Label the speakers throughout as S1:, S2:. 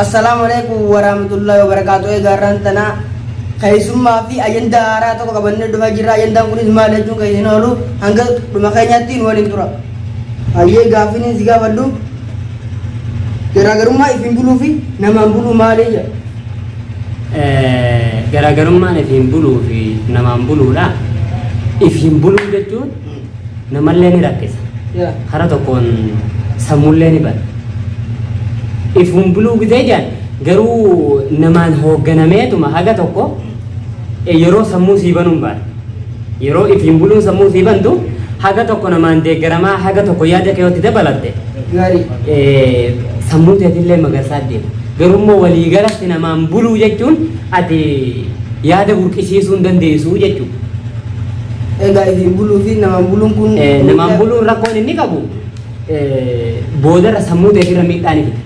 S1: Assalamualaikum warahmatullahi wabarakatuh. Garantana kaisumma fi ayanda ara to kabanne duma jira ayanda kunis mala junga yinolu hanga duma kanyatin walin tura ayye gafini siga baddu garagarumma ifin bulu fi nama bulu maleja
S2: garagarumma ifin bulu fi nama bulu la ifin bulu jechuun namallee ni rakkisa hara tokkoon sammullee ni bada ifin bulu gideejan garuu namaan hoogganameetuma haga tokko yeroo sammuu siibanuun baadha yeroo ifin buluun sammuu siibantu haga tokko namaan deeggaramaa haga tokko yaada keewwatti dabalatte sammuu teetillee magarsaa deema garummoo walii galatti namaan buluu jechuun ati yaada burqisiisuu hin dandeessu jechuudha.
S1: Egaa ifin buluu fi namaan buluun kun
S2: namaan buluun rakkoon inni qabu boodarra sammuu teetirra miidhaan fida.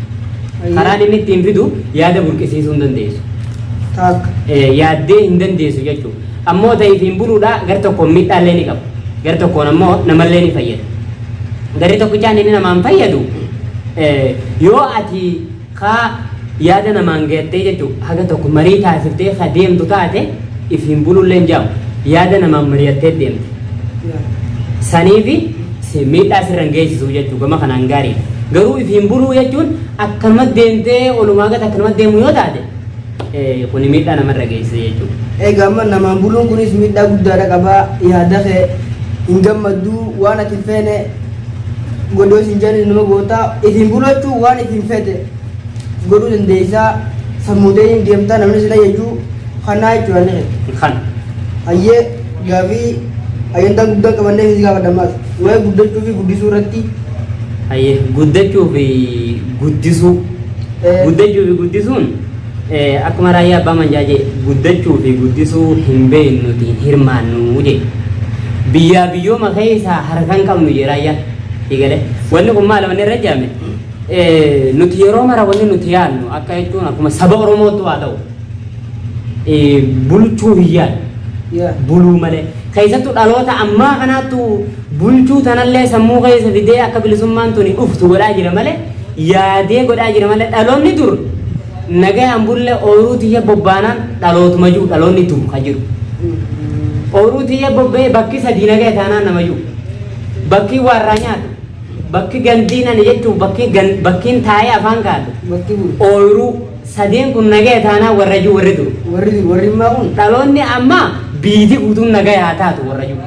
S2: Karaan inni ittiin fidu yaada burqisiisuu hin dandeessu. Yaaddee hin dandeessu jechuudha. Ammoo ifin buluudha gar tokkoon miidhaallee ni qabu. Gar tokkoon ammoo namallee ni fayyada. Garri tokkichaan inni namaan fayyadu yoo ati kaa yaada namaan geettee jechuudha haga tokko marii taasiftee ka deemtu taate ifin bulullee hin jaamu yaada namaan mari'attee deemte. Saniifi miidhaa sirra hin geessisu jechuudha gama kanaan gaariidha. Garuu ifin buluu jechuun akkanuma deemtee olumaa gata akkanuma deemu yoo taate kuni miidhaa namarra geessisa jechuudha.
S1: Egaa amma namaan buluun kunis miidhaa guddaadha qabaa yaada kee hin gammadduu waan ati hin feene godhoo isin jedhan nama gootaa ifin buluu jechuun waan ifin fete godhuu dandeessaa sammuutee hin deemtaa namni sila jechuu kanaa jechuudha ni
S2: kan
S1: hayyee gaafii ayyantaan guddaa qabannee fi gaafadhamaas waa'ee guddachuu fi guddisuu irratti
S2: hayyee guddachuu fi guddisuu guddisuun akkuma raayyaa abbaa manjaajee guddachuu fi guddisuu hin beeknuti hin hirmaannu je biyyaa biyyooma keessaa harkaan qabnu je raayyaan eegale wanni kun maal wanni irra jaame nuti yeroo mara wanni nuti yaadnu akka jechuun akkuma saba Oromootu haa ta'u bulchuu hin yaadnu buluu malee keessattuu dhaloota ammaa kanaattu bulchuu tanallee sammuu keessa fidee akka bilisummaan tuni dhuftu godhaa jira malee yaadee godhaa jira malee dhaloonni dur nagayaan bulle ooruu tiyya bobbaanaan dhalootuma jiru dhaloonni turu ka jiru ooruu tiyya bobbee bakki sadii nagaya taanaan nama jiru bakki warraa nyaatu bakki gandiinan jechuun bakkiin taa'ee afaan kaatu ooruu sadeen kun nagaya taanaan warra jiru warri turu
S1: warri immaa kun
S2: dhaloonni ammaa biiti guutuun nagaya haa taatu warra jiru.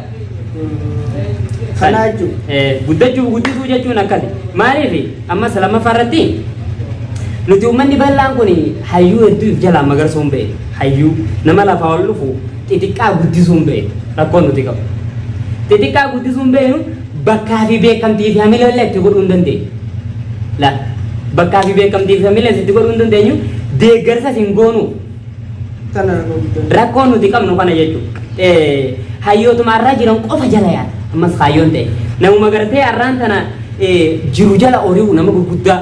S1: Kanaa jechuun
S2: guddachuu guddisuu jechuun akkasi maaliif ammas lammaffaa irratti nuti uummanni bal'aan kun hayyuu hedduu if jalaa magarsuun ba'e hayyuu nama lafaa ol dhufu xixiqqaa guddisuun ba'e rakkoon nuti qabu xixiqqaa guddisuun ba'enu bakkaa fi beekamtii fi hamilee itti godhuu hin dandeenyu la bakkaa fi beekamtii fi hamilee itti godhuu hin dandeenyu deeggarsa hin goonu rakkoon nuti qabnu kana jechuudha hayyootuma irraa jiran qofa jala yaada ammas hayyoon ta'e namuma gartee arraan tana jiru jala ori'u nama gurguddaa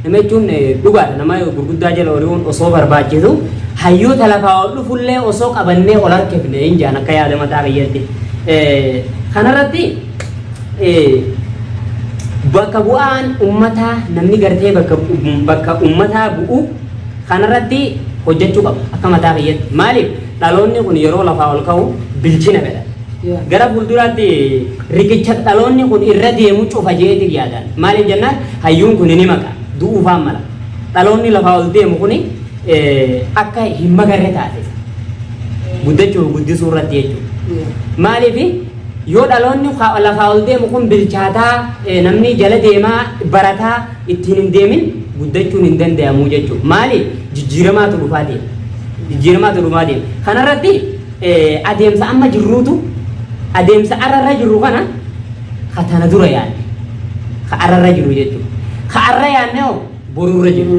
S2: nama jechuun dhugaadha nama gurguddaa jala ori'uun osoo barbaachisu hayyoota lafaa ol dhufullee osoo qabannee ol harkifne hin jaan akka yaada mataa biyyatti kanarratti bakka bu'aan ummataa namni gartee bakka ummataa bu'u kanarratti hojjechuu qaba akka mataa biyyatti maaliif dhaloonni kun yeroo lafaa ol ka'u bilchina fedha gara fuulduraatti riqicha dhaloonni kun irra deemu cufa jeetii yaadaan maaliif jennaan hayyuun kun ni maqa du'uufaan mala dhaloonni lafaa ol deemu kun akka hin magarre taate guddachuu guddisuu irratti jechuudha maaliif yoo dhaloonni lafaa ol deemu kun bilchaataa namni jala deemaa barataa ittiin hin deemin guddachuun hin danda'amu jechuudha maaliif jijjiiramaatu dhufaa deema kanarratti adeemsa amma jirruutu adeemsa ararra jirru kana katana dura yaadne ka ararra jiru jechuudha ka arra yaadne borurra jiru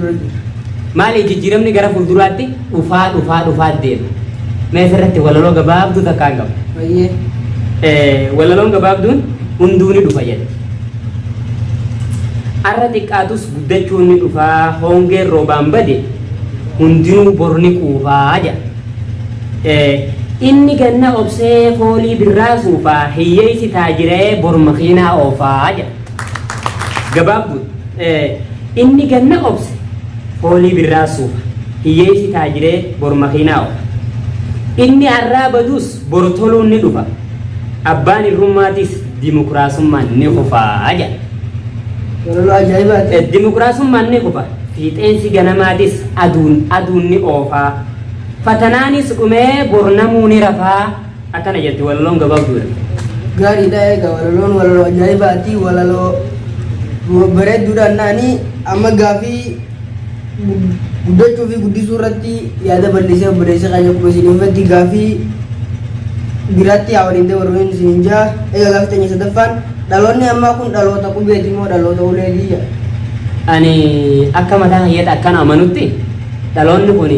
S2: maali jijjiiramni gara fuulduraatti dhufaa deema meesirratti walaloo gabaabduu takkaan qaba walaloon gabaabduun hunduu ni dhufa jedhe arra xiqqaatus guddachuun ni dhufaa hongeen roobaan bade hundinuu borni quufaa jedha inni ganna obsee foolii birraa suufaa hiyyeessi taajiree bormakiinaa oofaa jedha gabaabduun inni ganna obse foolii birraa suufa hiyyeessi taajiree bor makiinaa oofa inni arraa badus bor toluun ni dhufa abbaan irrummaatis dimokiraasummaan ni kufaa jedha.
S1: Walaloo ajaa'ibaati.
S2: Dimokiraasummaan ni kufa fiixeensi ganamaatis aduun ni oofaa fatanaanis dhumee bor namuu ni rafaa akkana jetti walaloon gabaabduudha.
S1: Gaariidha egaa walaloon walaloo ajaa'ibaati walaloo bareedduudhaan naanii amma gaafii guddachuu fi guddisuu irratti yaada bal'isee obboleessa keenya kuma isiniifatti gaafii biraatti haa waliin dabarruun isiniin jaa egaa gaafii teenya sadaffaan dhaloonni ammaa kun dhaloota qubeeti moo dhaloota uleetii jedha.
S2: Ani akka mataa hayyatta akkan amanutti dhaloonni kun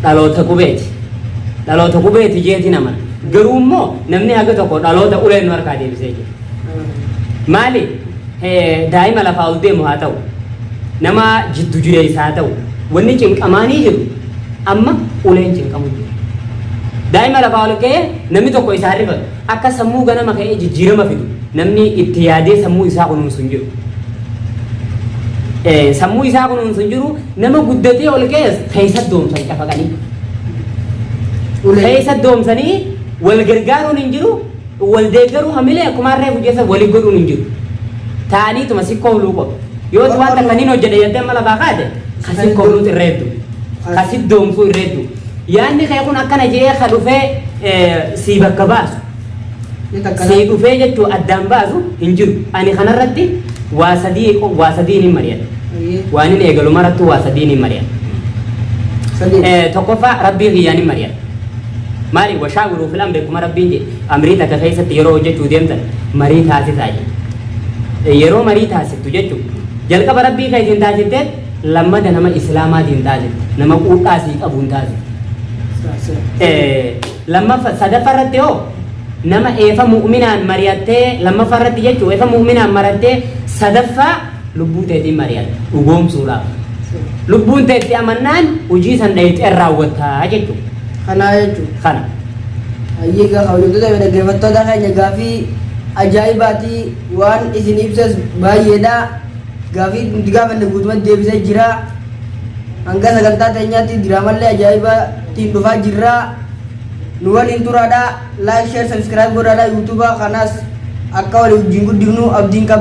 S2: dhaloota qubeeti. Dhaloota qubeeti jeetiin amana. Garuu immoo namni haga tokko dhaloota uleen nu harkaa deebisee jira. Maali? Daa'ima lafaa ol deemu haa ta'u nama jiddu jireessaa haa ta'u wanni cinqamaanii jiru amma uleen cinqamu jiru. Daa'ima lafaa ol ka'ee namni tokko isaa rifatu akka sammuu ganama ka'ee jijjiirama fidu namni itti yaadee sammuu isaa kunuunsu hin jiru. Sammuu isaa kunuunsu hin jiru nama guddatee ol ka'es keessa doomsan cafaqanii. Keessa doomsanii wal gargaaruun hin jiru wal deeggaruu hamilee akkuma harree bujeessa walii godhuun hin jiru. Taaniituma sikkoo huluu qofa. Yoo waan takkaniin hojjete jettee mala baakaate kasikkoo huluut irreeddu. Kasit doomsuu irreeddu. Yaanni kee kun akkana jee ka dhufee sii bakka baasu. Sii dhufee jechuun addaan baasu hin jiru. Ani kanarratti waa sadii ni mari'ata. Waan inni eegalu marattu waa sadii ni mari'ata. Tokkoffaa rabbii kiyyaan ni mari'ata. Maali washaawiruu filan beekuma rabbiin jedhe amrii takka keessatti yeroo hojjechuu deemtan marii taasisaa jedhe. Yeroo marii taasiftu jechuun jalqaba rabbii kan isin taasifte lammada nama islaamaatiin taasifte nama quudhaasii qabuun taasifte. Lammaffaa sadaffarratti hoo nama eefa mu'minaan mari'attee lammaffarratti jechuun eefa mu'minaan mari'attee sadaffaa lubbuu teetiin mari'atte dhugoomsuudhaaf. Lubbuun teetti amannaan hojii san dhayixee raawwattaa jechuudha.
S1: Kanaa jechuudha.
S2: Kana.
S1: Hayyiigaa hawwattoota dhaggeeffattoota keenya gaafii ajaa'ibaati waan isin ibsas baay'eedha gaafii nuti gaafanne guutumatti deebisee jira hanga sagantaa teenyaatti diraamallee ajaa'ibaatiin dhufaa jirra nu waliin turaadha laayik sheer sabskiraayib godhaadha yuutuubaa kanaas akka walii wajjin guddifnu abdiin qaba.